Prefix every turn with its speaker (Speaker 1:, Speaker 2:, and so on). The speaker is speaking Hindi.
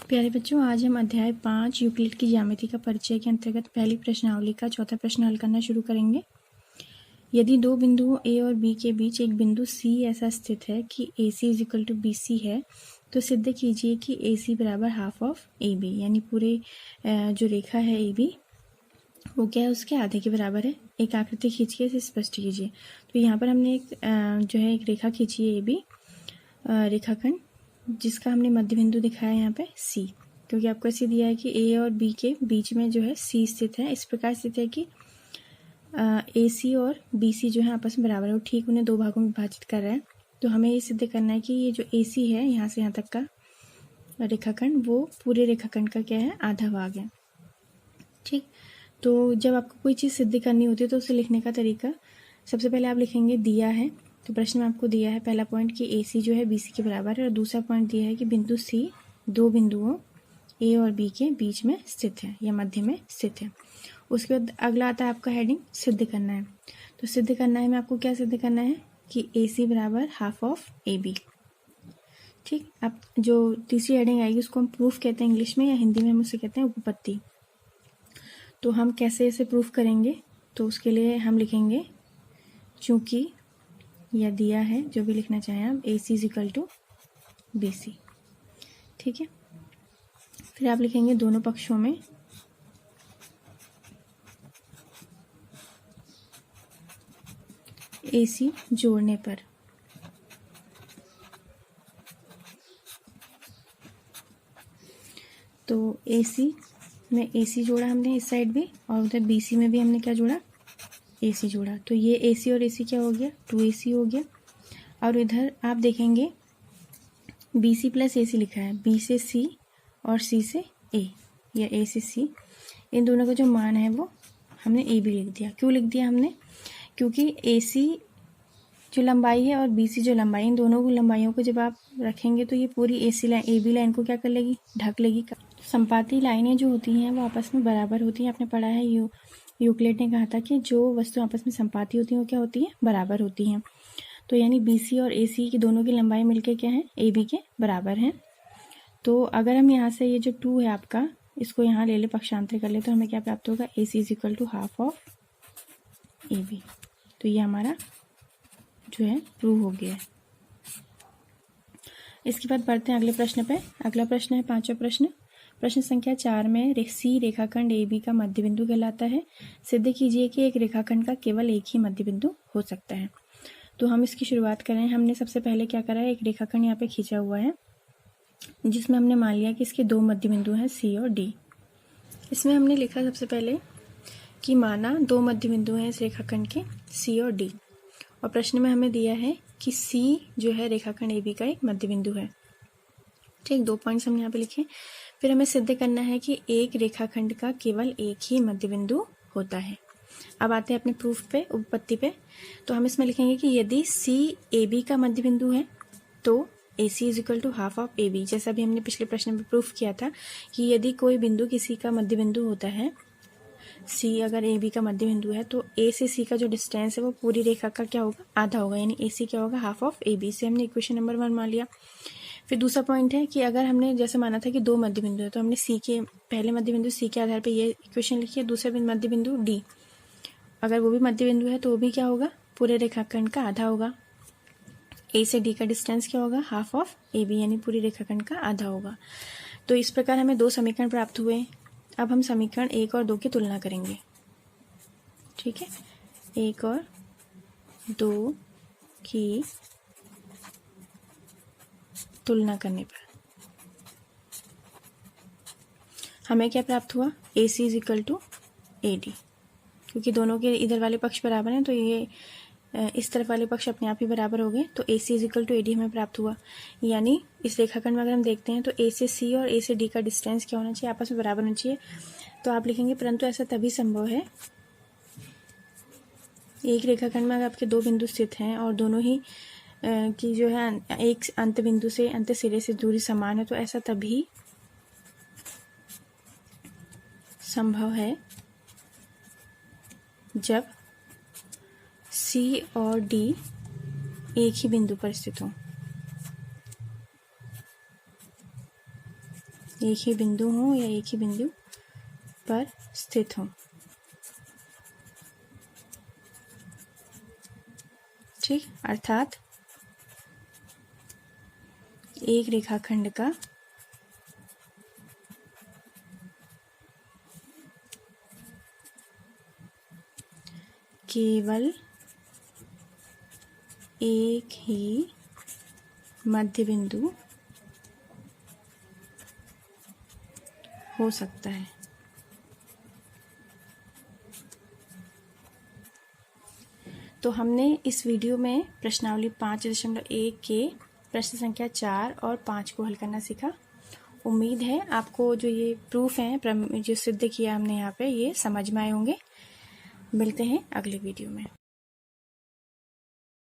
Speaker 1: प्यारे बच्चों, आज हम अध्याय 5 यूक्लिड की ज्यामिति का परिचय के अंतर्गत पहली प्रश्नावली का चौथा प्रश्न हल करना शुरू करेंगे। यदि दो बिंदुओं ए और बी के बीच एक बिंदु सी ऐसा स्थित है कि AC इक्वल टू BC है, तो सिद्ध कीजिए कि AC बराबर हाफ ऑफ AB, यानी पूरे जो रेखा है AB वो क्या है, उसके आधे के बराबर है। एक आकृति खींचिए, इसे स्पष्ट कीजिए। तो यहाँ पर हमने एक रेखा खींची है AB रेखाखंड, जिसका हमने मध्य बिंदु दिखाया है यहाँ पे C, क्योंकि आपको ऐसे दिया है कि A और B के बीच में जो है C स्थित है। इस प्रकार स्थित है कि AC और BC जो है आपस में बराबर है, ठीक उन्हें दो भागों में विभाजित कर रहा है। तो हमें ये सिद्ध करना है कि ये जो AC है, यहाँ से यहाँ तक का रेखाखंड, वो पूरे रेखाखंड का क्या है, आधा भाग है। ठीक, तो जब आपको कोई चीज़ सिद्ध करनी होती है तो उसे लिखने का तरीका, सबसे पहले आप लिखेंगे दिया है, तो प्रश्न में आपको दिया है पहला पॉइंट कि AC जो है BC के बराबर है, और दूसरा पॉइंट दिया है कि बिंदु C दो बिंदुओं A और B के बीच में स्थित है या मध्य में स्थित है। उसके बाद अगला आता है आपका हेडिंग सिद्ध करना है। तो सिद्ध करना है में आपको क्या सिद्ध करना है कि AC बराबर हाफ ऑफ AB। ठीक, अब जो तीसरी हेडिंग आएगी उसको हम प्रूफ कहते हैं इंग्लिश में, या हिंदी में हम उसे कहते हैं उपपत्ति। तो हम कैसे इसे प्रूफ करेंगे, तो उसके लिए हम लिखेंगे चूंकि या दिया है, जो भी लिखना चाहें आप, AC इक्वल टू BC। ठीक है, फिर आप लिखेंगे दोनों पक्षों में AC जोड़ने पर तो AC में AC जोड़ा हमने इस साइड भी, और उधर BC में भी हमने क्या जोड़ा, AC जोड़ा। तो ये AC और AC क्या हो गया, 2AC हो गया। और इधर आप देखेंगे BC प्लस AC लिखा है, B से C और C से A, या A से C, इन दोनों का जो मान है वो हमने AB लिख दिया। क्यों लिख दिया हमने, क्योंकि AC जो लंबाई है और BC जो लंबाई, इन दोनों को लंबाइयों को जब आप रखेंगे तो ये पूरी AC लाइन, AB लाइन को क्या कर लेगी, ढक लेगी। संपाती लाइनें जो होती हैं वो आपस में बराबर होती हैं। आपने पढ़ा है, यूक्लिड ने कहा था कि जो वस्तु आपस में संपाती होती हैं वो क्या होती है, बराबर होती हैं। तो यानी BC और AC की दोनों की लंबाई मिलके क्या है, AB के बराबर है। तो अगर हम यहाँ से ये जो 2 है आपका, इसको यहाँ ले ले, पक्षांतर कर ले, तो हमें क्या प्राप्त होगा, AC equal to half of AB। तो ये हमारा जो है प्रूव हो गया है। इसके बाद बढ़ते हैं अगले प्रश्न पे। अगला प्रश्न है पांचवा प्रश्न। प्रश्न संख्या 4 में C रेखाखंड AB का मध्य बिंदु कहलाता है। सिद्ध कीजिए कि एक रेखाखंड का केवल एक ही मध्य बिंदु हो सकता है। तो हम इसकी शुरुआत करें। हमने सबसे पहले क्या करा है, एक रेखाखंड यहाँ पे खींचा हुआ है, जिसमें हमने मान लिया कि इसके दो मध्य बिंदु हैं C और D। इसमें हमने लिखा सबसे पहले कि माना दो मध्य बिंदु हैं इस रेखाखंड के, C और D, और प्रश्न में हमें दिया है कि C जो है रेखाखंड AB का एक मध्य बिंदु है। ठीक, 2 पॉइंट्स हमने यहाँ पे लिखे। फिर हमें सिद्ध करना है कि एक रेखाखंड का केवल एक ही मध्य बिंदु होता है। अब आते हैं अपने प्रूफ पे, उपपत्ति पे। तो हम इसमें लिखेंगे कि यदि C AB का मध्य बिंदु है तो AC is equal to half of AB। जैसा भी हमने पिछले प्रश्न में प्रूफ किया था कि यदि कोई बिंदु किसी का मध्य बिंदु होता है, C अगर AB का मध्य बिंदु है, तो A से C का जो डिस्टेंस है वो पूरी रेखा का क्या होगा, आधा होगा, यानी AC क्या होगा, हाफ ऑफ AB। से हमने इक्वेशन नंबर 1 मान लिया। फिर दूसरा पॉइंट है कि अगर हमने जैसे माना था कि दो मध्य बिंदु है, तो हमने C के पहले मध्य बिंदु C के आधार पर ये इक्वेशन लिखी है। दूसरे मध्य बिंदु D, अगर वो भी मध्य बिंदु है तो वो भी क्या होगा, पूरे रेखाखंड का आधा होगा। A से D का डिस्टेंस क्या होगा, हाफ ऑफ AB, यानी पूरी रेखाखंड का आधा होगा। तो इस प्रकार हमें दो समीकरण प्राप्त हुए। अब हम समीकरण 1 और 2 की तुलना करेंगे। ठीक है, 1 और 2 की तुलना करने पर हमें क्या प्राप्त हुआ, AC is equal to AD। क्योंकि दोनों के इधर वाले पक्ष बराबर हैं तो ये इस तरफ वाले पक्ष अपने आप ही बराबर हो गए, तो AC is equal to AD हमें प्राप्त हुआ। यानी इस रेखाखंड में अगर हम देखते हैं तो A से C और A से D का डिस्टेंस क्या होना चाहिए, आपस में बराबर होना चाहिए। तो आप लिखेंगे परंतु ऐसा तभी संभव है, एक रेखाखंड में अगर आपके दो बिंदु स्थित हैं और दोनों ही की जो है एक अंत बिंदु से अंत सिरे से दूरी समान है, तो ऐसा तभी संभव है जब C और D एक ही बिंदु पर स्थित हो। एक ही बिंदु हो या एक ही बिंदु पर स्थित हो। ठीक, अर्थात एक रेखाखंड का केवल एक ही मध्य बिंदु हो सकता है। तो हमने इस वीडियो में प्रश्नावली 5.1 के प्रश्न संख्या 4 और 5 को हल करना सीखा। उम्मीद है आपको जो ये प्रूफ हैं जो सिद्ध किया हमने यहाँ पे ये समझ में आए होंगे। मिलते हैं अगले वीडियो में।